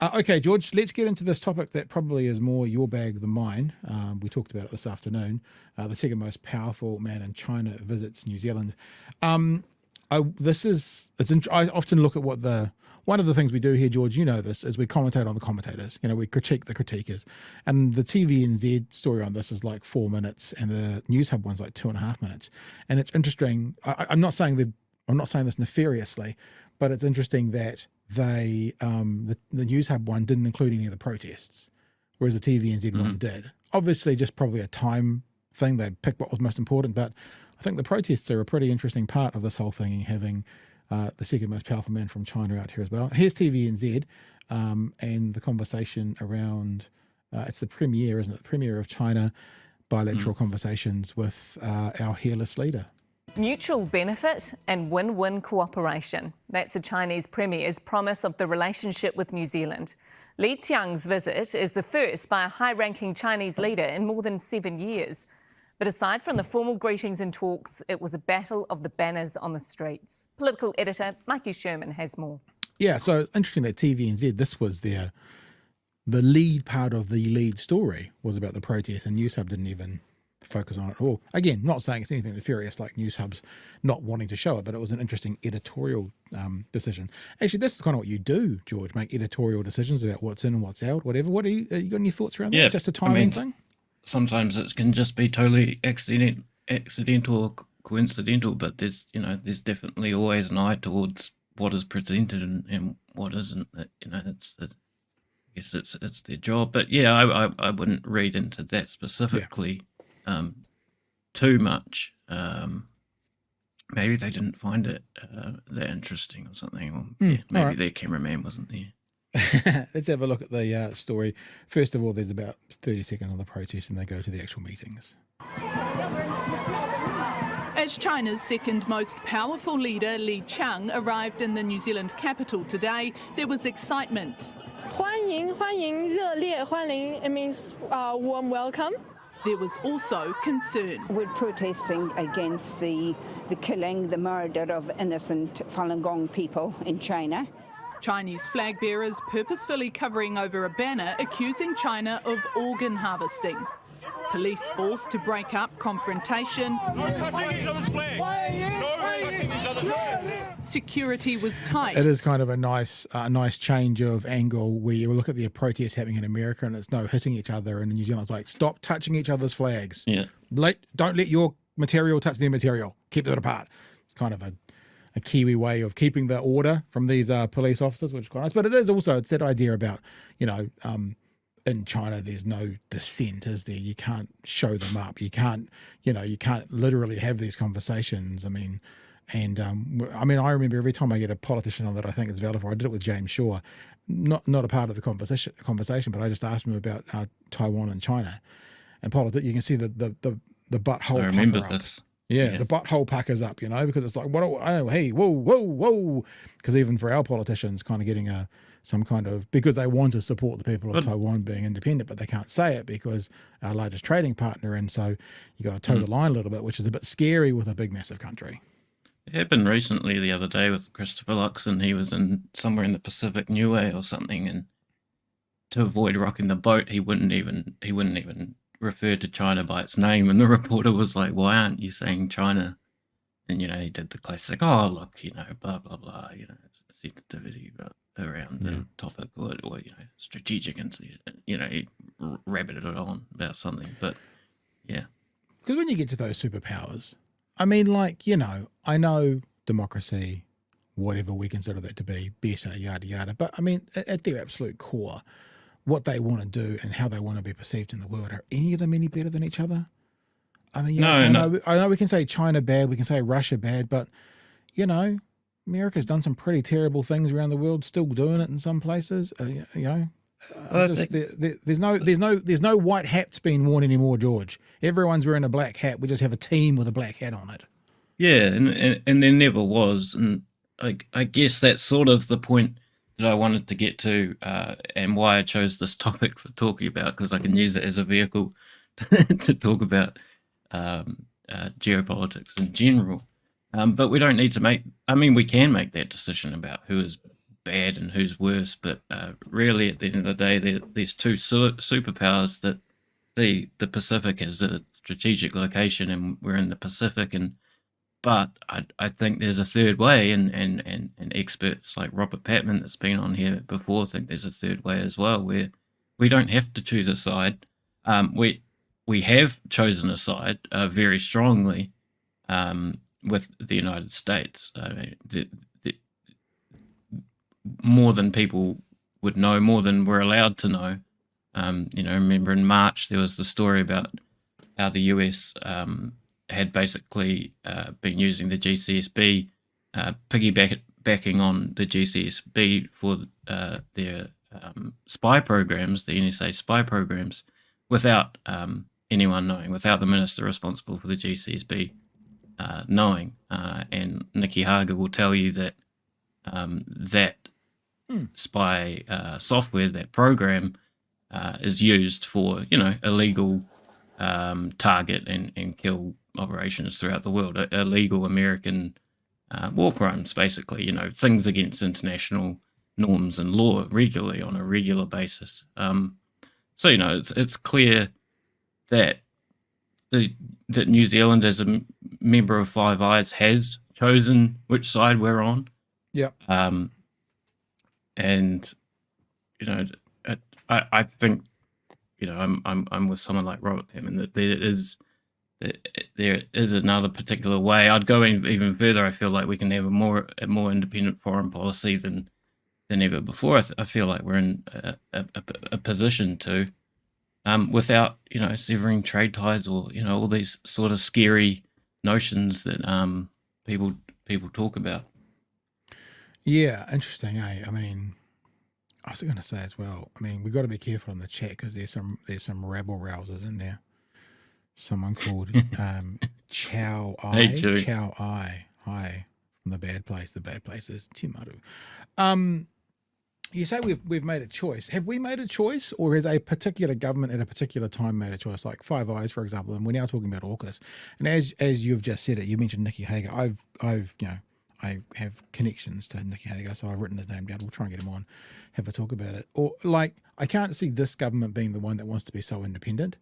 Okay, George, let's get into this topic that probably is more your bag than mine. We talked about it this afternoon. The second most powerful man in China visits New Zealand. I often look at one of the things we do here, George, you know this, is we commentate on the commentators. We critique the critiquers. And the TVNZ story on this is like 4 minutes, and the News Hub one's like 2.5 minutes. And it's interesting. I'm not saying this nefariously, but it's interesting that the News Hub one didn't include any of the protests, whereas the TVNZ one did. Obviously, just probably a time thing. They picked what was most important, but I think the protests are a pretty interesting part of this whole thing, having the second most powerful man from China out here as well. Here's TVNZ and the conversation around, it's the premiere, isn't it? The premiere of China bilateral conversations with our hairless leader. Mutual benefit and win-win cooperation. That's the Chinese Premier's promise of the relationship with New Zealand. Li Qiang's visit is the first by a high-ranking Chinese leader in more than 7 years. But aside from the formal greetings and talks, it was a battle of the banners on the streets. Political editor Mikey Sherman has more. Yeah, so it's interesting that TVNZ, this was the lead part of the lead story was about the protests, and News Hub didn't even focus on it at all. Again, not saying it's anything nefarious like News Hub's not wanting to show it, but it was an interesting editorial decision. Actually, this is kind of what you do, George, make editorial decisions about what's in and what's out, whatever. What you got any thoughts around that? Just a timing thing? Sometimes it can just be totally accidental or coincidental, but there's definitely always an eye towards what is presented and what isn't. I guess it's their job. But yeah, I wouldn't read into that specifically too much. Maybe they didn't find it that interesting or something, or maybe their cameraman wasn't there. Let's have a look at the story. First of all, there's about 30 seconds on the protest, and they go to the actual meetings. As China's second most powerful leader, Li Qiang, arrived in the New Zealand capital today, there was excitement. 欢迎欢迎热烈欢迎 it means warm welcome. There was also concern. We're protesting against the killing, the murder of innocent Falun Gong people in China. Chinese flag bearers purposefully covering over a banner accusing China of organ harvesting. Police forced to break up confrontation. No touching each other's flags. No touching each other's flags. Security was tight. It is kind of a nice change of angle where you look at the protests happening in America and it's no hitting each other, and in New Zealand it's like, stop touching each other's flags. Yeah. Don't let your material touch their material. Keep it apart. It's kind of a Kiwi way of keeping the order from these police officers, which is quite nice. But it's that idea about, in China there's no dissent, is there? You can't show them up. You can't literally have these conversations. I remember every time I get a politician on that I think it's valid for, I did it with James Shaw, not a part of the conversation, but I just asked him about Taiwan and China, and you can see the butthole. I remember this. Yeah, the butthole puckers up, because it's like, hey, whoa, because even for our politicians, kind of getting some kind of, because they want to support the people of Taiwan being independent, but they can't say it because our largest trading partner, and so you got to toe the line a little bit, which is a bit scary with a big, massive country. It happened recently the other day with Christopher Luxon. He was somewhere in the Pacific Niue or something, and to avoid rocking the boat, he wouldn't even refer to China by its name, and the reporter was like, why aren't you saying China? And he did the classic, oh look, blah blah blah, sensitivity around the topic, or strategic, and he rabbited it on about something. But yeah, because when you get to those superpowers, I know democracy, whatever we consider that to be, better, yada yada, but at their absolute core, what they want to do and how they want to be perceived in the world, are any of them any better than each other? I know we can say China bad, we can say Russia bad, but America's done some pretty terrible things around the world, still doing it in some places. There's no white hats being worn anymore, George. Everyone's wearing a black hat. We just have a team with a black hat on it. Yeah, and there never was, and I guess that's sort of the point that I wanted to get to, and why I chose this topic for talking about, because I can use it as a vehicle to talk about geopolitics in general. But we don't need to we can make that decision about who is bad and who's worse, but really at the end of the day, there's two superpowers that the Pacific is a strategic location, and we're in the Pacific, but I think there's a third way, and experts like Robert Patman that's been on here before think there's a third way as well, where we don't have to choose a side. We have chosen a side very strongly with the United States. I mean, more than people would know, more than we're allowed to know. Remember in March there was the story about how the US had basically been using the GCSB, piggybacking on the GCSB for their spy programs, the NSA spy programs, without anyone knowing, without the minister responsible for the GCSB knowing. And Nikki Hager will tell you that that spy software, that program, is used for, illegal target and kill operations throughout the world, illegal American war crimes, basically, things against international norms and law regularly on a regular basis. So, it's clear that that New Zealand, as a member of Five Eyes, has chosen which side we're on. Yeah. And I think I'm with someone like Robert Patman that there is another particular way. I'd go even further. I feel like we can have a more independent foreign policy than ever before. I feel like we're in a position to, without severing trade ties or all these sort of scary notions that people talk about. Yeah, interesting. I mean, I was going to say as well. I mean, we've got to be careful in the chat because there's some rabble rousers in there. Someone called Chow I. Hey, Chow I. Hi from the bad place. The bad place is Timaru. You say we've made a choice. Have we made a choice, or has a particular government at a particular time made a choice? Like Five Eyes, for example, and we're now talking about AUKUS. And as you've just said it, you mentioned Nikki Hager. I have connections to Nikki Hager, so I've written his name down. We'll try and get him on, have a talk about it. Or I can't see this government being the one that wants to be so independent.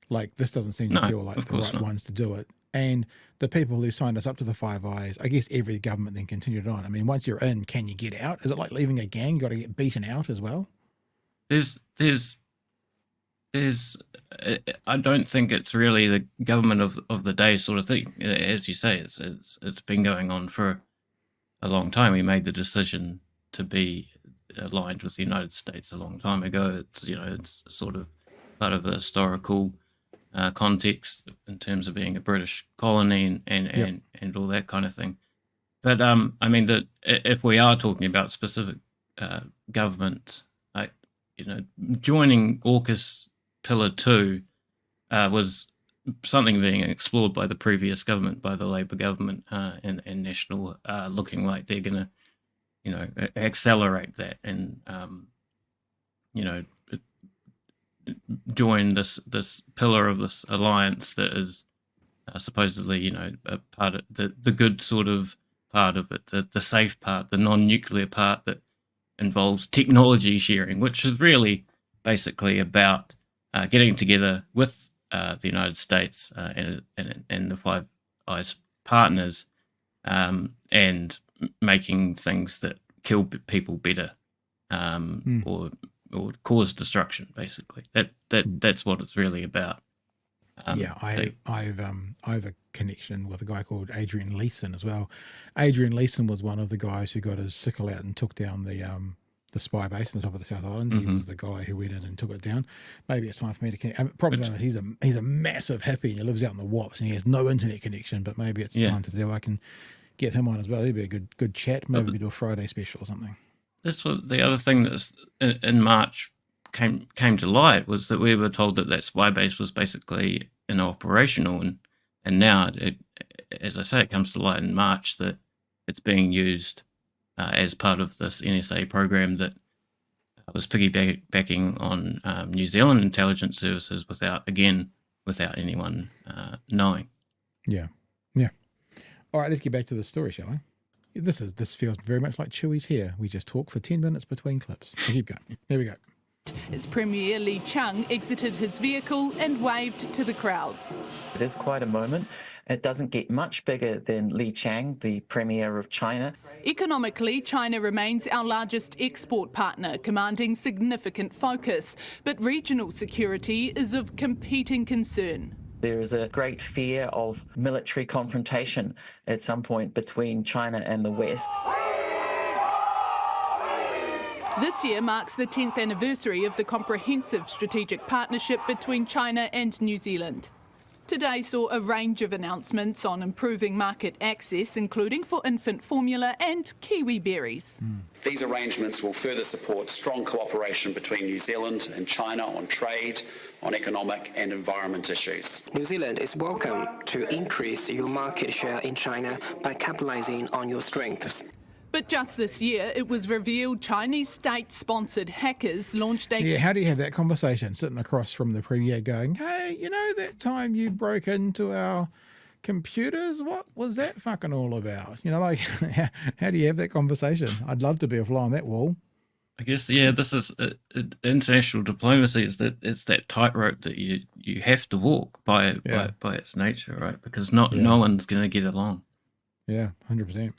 Like this doesn't seem to feel like the right ones to do it. And the people who signed us up to the Five Eyes, I guess every government then continued on. I mean, once you're in, can you get out? Is it like leaving a gang? You got to get beaten out as well? There's I don't think it's really the government of the day sort of thing. As you say, it's been going on for a long time. We made the decision to be aligned with the United States a long time ago. It's sort of part of the historical context in terms of being a British colony and all that kind of thing. But I mean that if we are talking about specific governments, joining AUKUS Pillar 2 was something being explored by the previous government, by the Labour government and National, looking like they're going to, accelerate that and, join this pillar of this alliance that is supposedly, a part of the good sort of part of it, the safe part, the non-nuclear part that involves technology sharing, which is really basically about getting together with the United States and the Five Eyes partners and making things that kill people better or cause destruction. Basically, that's what it's really about. I have a connection with a guy called Adrian Leeson as well. Adrian Leeson was one of the guys who got his sickle out and took down the spy base on the top of the South Island. He was the guy who went in and took it down. Maybe it's time for me to connect. Problem is he's a massive hippie and he lives out in the Wops and he has no internet connection. But maybe it's time to see if I can get him on as well. He'd be a good chat. Maybe we could do a Friday special or something. That's what the other thing that's in March came to light was that we were told that spy base was basically inoperational, and now as I say, it comes to light in March that it's being used as part of this NSA program that was piggybacking on New Zealand intelligence services without anyone knowing. Yeah. All right, let's get back to the story, shall we? This feels very much like Chewy's here. We just talk for 10 minutes between clips. We'll keep going. Here we go. As Premier Li Qiang exited his vehicle and waved to the crowds. It is quite a moment. It doesn't get much bigger than Li Qiang, the Premier of China. Economically, China remains our largest export partner, commanding significant focus. But regional security is of competing concern. There is a great fear of military confrontation at some point between China and the West. This year marks the 10th anniversary of the comprehensive strategic partnership between China and New Zealand. Today saw a range of announcements on improving market access, including for infant formula and kiwi berries. These arrangements will further support strong cooperation between New Zealand and China on trade, on economic and environment issues. New Zealand is welcome to increase your market share in China by capitalizing on your strengths. But just this year, it was revealed Chinese state-sponsored hackers launched a... Yeah, how do you have that conversation sitting across from the Premier going, hey, you know that time you broke into our computers? What was that fucking all about? You know, like, how do you have that conversation? I'd love to be a fly on that wall. I guess, yeah, this is international diplomacy. Is that it's that tightrope that you have to walk by its nature, right? Because no one's going to get along. Yeah, 100%.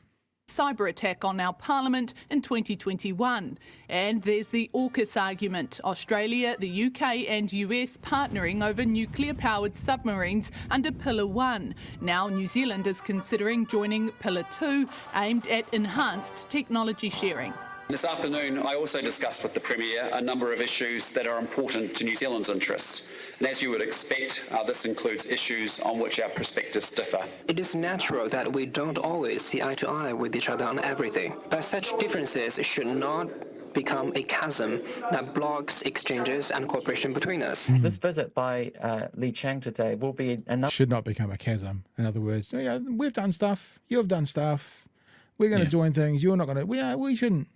Cyber attack on our parliament in 2021. And there's the AUKUS argument. Australia, the UK and US partnering over nuclear-powered submarines under Pillar 1. Now New Zealand is considering joining Pillar 2, aimed at enhanced technology sharing. This afternoon, I also discussed with the Premier a number of issues that are important to New Zealand's interests. And as you would expect, this includes issues on which our perspectives differ. It is natural that we don't always see eye to eye with each other on everything, but such differences should not become a chasm that blocks exchanges and cooperation between us. This visit by Li Qiang today will be another... Should not become a chasm. In other words, yeah, we've done stuff, you've done stuff, we're going to join things, you're not going to... We shouldn't...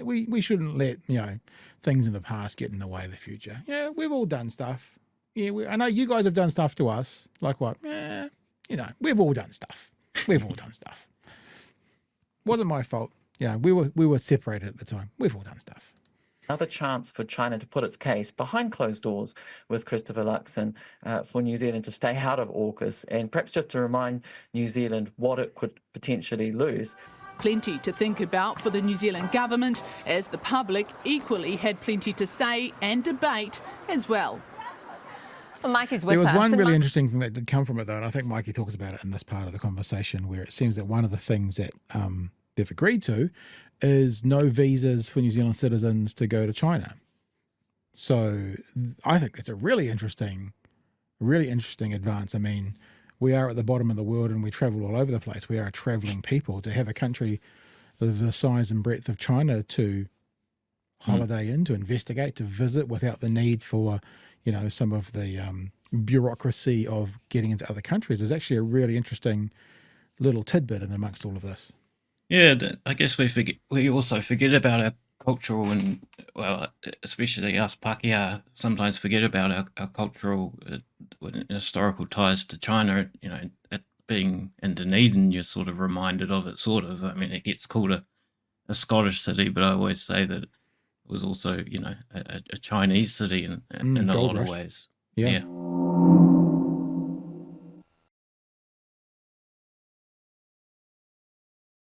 We shouldn't let, things in the past get in the way of the future. Yeah, we've all done stuff. Yeah, I know you guys have done stuff to us. Like what? We've all done stuff. We've all done stuff. Wasn't my fault. Yeah, we were separated at the time. We've all done stuff. Another chance for China to put its case behind closed doors with Christopher Luxon for New Zealand to stay out of AUKUS, and perhaps just to remind New Zealand what it could potentially lose. Plenty to think about for the New Zealand government, as the public equally had plenty to say and debate as well. Well, Mikey's with There was us, one and really interesting thing that did come from it, though, and I think Mikey talks about it in this part of the conversation, where it seems that one of the things that they've agreed to is no visas for New Zealand citizens to go to China. So I think that's a really interesting advance. I mean, we are at the bottom of the world and we travel all over the place. We are a travelling people. To have a country of the size and breadth of China to holiday in, to investigate, to visit without the need for, some of the bureaucracy of getting into other countries is actually a really interesting little tidbit in amongst all of this. Yeah, I guess we also forget about our cultural and, well, especially us Pākehā, sometimes forget about our cultural historical ties to China. At being in Dunedin, you're sort of reminded of it, sort of. I mean, it gets called a Scottish city, but I always say that it was also, a Chinese city in a lot of ways. Yeah.